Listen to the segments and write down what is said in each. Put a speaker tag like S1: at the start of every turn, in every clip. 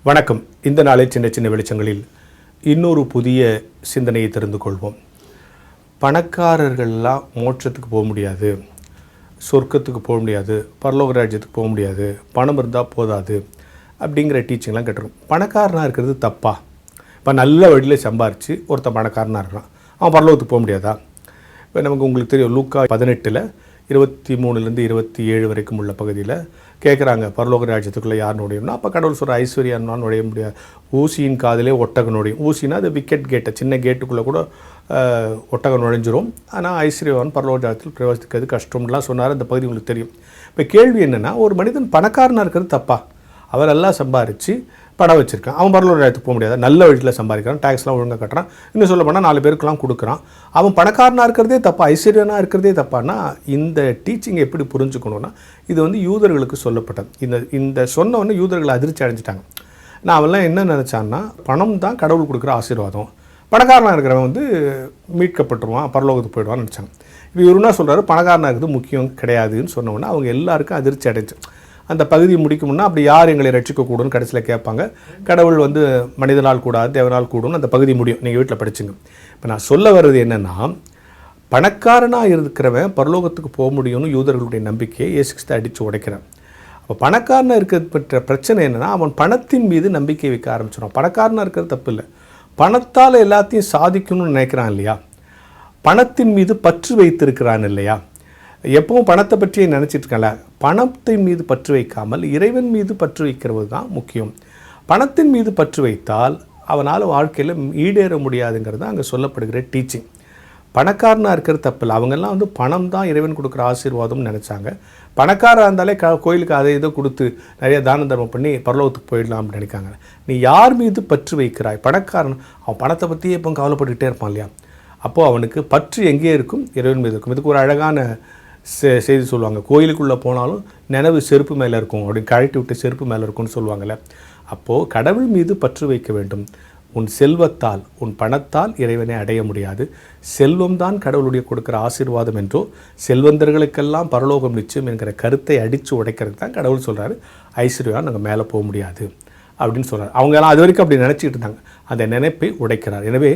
S1: வணக்கம். இந்த நாளை சின்ன சின்ன வெளிச்சங்களில் இன்னொரு புதிய சிந்தனையை தெரிந்து கொள்வோம். பணக்காரர்கள்லாம் மோட்சத்துக்கு போக முடியாது, சொர்க்கத்துக்கு போக முடியாது, பரலோக ராஜ்யத்துக்கு போக முடியாது, பணம் இருந்தால் போதாது அப்படிங்கிற டீச்சிங்லாம் கேட்டிருக்கோம். பணக்காரனாக இருக்கிறது தப்பா? இப்போ நல்ல வழியில் சம்பாரித்து ஒருத்தன் பணக்காரனாக இருக்கிறான், அவன் பரலோகத்துக்கு போக முடியாதா? இப்போ நமக்கு உங்களுக்கு தெரியும், லூக்கா 18 23 27 வரைக்கும் உள்ள பகுதியில் கேட்குறாங்க, பரலோக ராஜ்யத்துக்குள்ளே யார் நுழையும்னா, அப்போ கடவுள் சொல்கிற ஐஸ்வர்யான்னா நுழைய முடியாது, ஊசியின் காதிலே ஒட்டகம் நுழையும். ஊசினா அது விக்கெட் கேட்டை, சின்ன கேட்டுக்குள்ளே கூட ஒட்டகம் நுழைஞ்சிரும். ஆனால் ஐஸ்வர்யவான் பரலோக ராஜ்யத்தில் பிரவேசிக்கிறது கஷ்டம்லாம் சொன்னார். அந்த பகுதி உங்களுக்கு தெரியும். இப்போ கேள்வி என்னென்னா, ஒரு மனிதன் பணக்காரனாக இருக்கிறது தப்பா? அவர் எல்லாம் சம்பாரித்து பணம் வச்சுருக்கான், அவன் பரலோக ராஜ்யத்துக்கு போக முடியாது. நல்ல வழியில் சம்பாதிக்கிறான், டேக்ஸ்லாம் ஒழுங்காக கட்டுறான், இன்னும் சொல்ல போனால் 4 பேருக்குலாம் கொடுக்குறான். அவன் பணக்காரனாக இருக்கிறதே தப்பா, ஐஸ்வர்யனாக இருக்கிறதே தப்பானா, இந்த டீச்சிங் எப்படி புரிஞ்சுக்கணுன்னா, இது யூதர்களுக்கு சொல்லப்பட்டது. இந்த சொன்னவொன்னே யூதர்கள் அதிர்ச்சி அடைஞ்சிட்டாங்க. நான் அவெல்லாம் என்ன நினச்சான்னா, பணம் தான் கடவுள் கொடுக்குற ஆசீர்வாதம், பணக்காரனாக இருக்கிறவன் மீட்கப்பட்டுருவான், பரலோகத்துக்கு போயிடுவான்னு நினச்சாங்க. இப்போ இவருனா சொல்கிறாரு, பணக்காரனாக இருக்கிறது முக்கியம் கிடையாதுன்னு சொன்னோன்னா அவங்க எல்லாருக்கும் அதிர்ச்சி அடைஞ்சு அந்த பகுதியை முடிக்கும்னா, அப்படி யார் எங்களை ரட்சிக்கக்கூடுன்னு கடைசியில் கேட்பாங்க. கடவுள் மனிதனால் கூடாது, தேவனால் கூடும்னு அந்த பகுதி முடியும். நீங்கள் வீட்டில் படிச்சுங்க. இப்போ நான் சொல்ல வர்றது என்னென்னா, பணக்காரனாக இருக்கிறவன் பரலோகத்துக்கு போக முடியும்னு யூதர்களுடைய நம்பிக்கையை இயேசு கிறிஸ்து அடித்து உடைக்கிறான். அப்போ பணக்காரனாக இருக்கிற பிரச்சனை என்னென்னா, அவன் பணத்தின் மீது நம்பிக்கை வைக்க ஆரம்பிச்சிடும். பணக்காரனாக இருக்கிறது தப்பு இல்லை, பணத்தால் எல்லாத்தையும் சாதிக்கணும்னு நினைக்கிறான் இல்லையா, பணத்தின் மீது பற்று வைத்திருக்கிறான் இல்லையா, எப்பவும் பணத்தை பற்றியே நினச்சிட்டு இருக்கல, பணத்தின் மீது பற்று வைக்காமல் இறைவன் மீது பற்று வைக்கிறது தான் முக்கியம். பணத்தின் மீது பற்று வைத்தால் அவனால் வாழ்க்கையில் ஈடேற முடியாதுங்கிறது அங்கே சொல்லப்படுகிற டீச்சிங். பணக்காரனாக இருக்கிறது தப்பில்லை, அவங்கெல்லாம் பணம் தான் இறைவன் கொடுக்குற ஆசீர்வாதம்னு நினச்சாங்க. பணக்காராக இருந்தாலே கோயிலுக்கு அதை இதை கொடுத்து நிறைய தான தர்மம் பண்ணி பரலோகத்துக்கு போயிடலாம் அப்படின்னு நினைக்காங்க. நீ யார் மீது பற்று வைக்கிறாய்? பணக்காரன் அவன் பணத்தை பற்றியே இப்போ கவலைப்பட்டுக்கிட்டே இருப்பான் இல்லையா, அப்போது அவனுக்கு பற்று எங்கே இருக்கும்? இறைவன் மீது இருக்கும். இதுக்கு ஒரு அழகான செய்தி சொல்லுவாங்க, கோயிலுக்குள்ளே போனாலும் நினைவு செருப்பு மேலே இருக்கும், அப்படி கழட்டி விட்டு செருப்பு மேலே இருக்கும்னு சொல்லுவாங்கள்ல. அப்போது கடவுள் மீது பற்று வைக்க வேண்டும். உன் செல்வத்தால், உன் பணத்தால் இறைவனை அடைய முடியாது. செல்வம்தான் கடவுளுடைய கொடுக்குற ஆசீர்வாதம் என்றோ, செல்வந்தர்களுக்கெல்லாம் பரலோகம் நிச்சயம் என்கிற கருத்தை அடித்து உடைக்கிறது தான் கடவுள் சொல்கிறாரு, ஐஸ்வர்யா நாங்கள் மேலே போக முடியாது அப்படின்னு சொல்கிறார். அவங்கெல்லாம் அது வரைக்கும் அப்படி நினச்சிக்கிட்டு இருந்தாங்க, அந்த நினைப்பை உடைக்கிறார். எனவே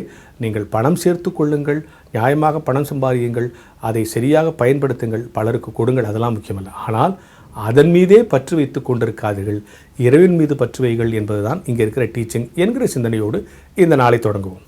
S1: நீங்கள் பணம் சேர்த்து கொள்ளுங்கள், நியாயமாக பணம் சம்பாதியுங்கள், அதை சரியாக பயன்படுத்துங்கள், பலருக்கு கொடுங்கள், அதெல்லாம் முக்கியமல்ல. ஆனால் அதன் மீதே பற்று வைத்து கொண்டிருக்காதீர்கள், இறைவன் மீது பற்று வைகள் என்பதுதான் இங்கே இருக்கிற டீச்சிங் என்கிற சிந்தனையோடு இந்த நாளை தொடங்குவோம்.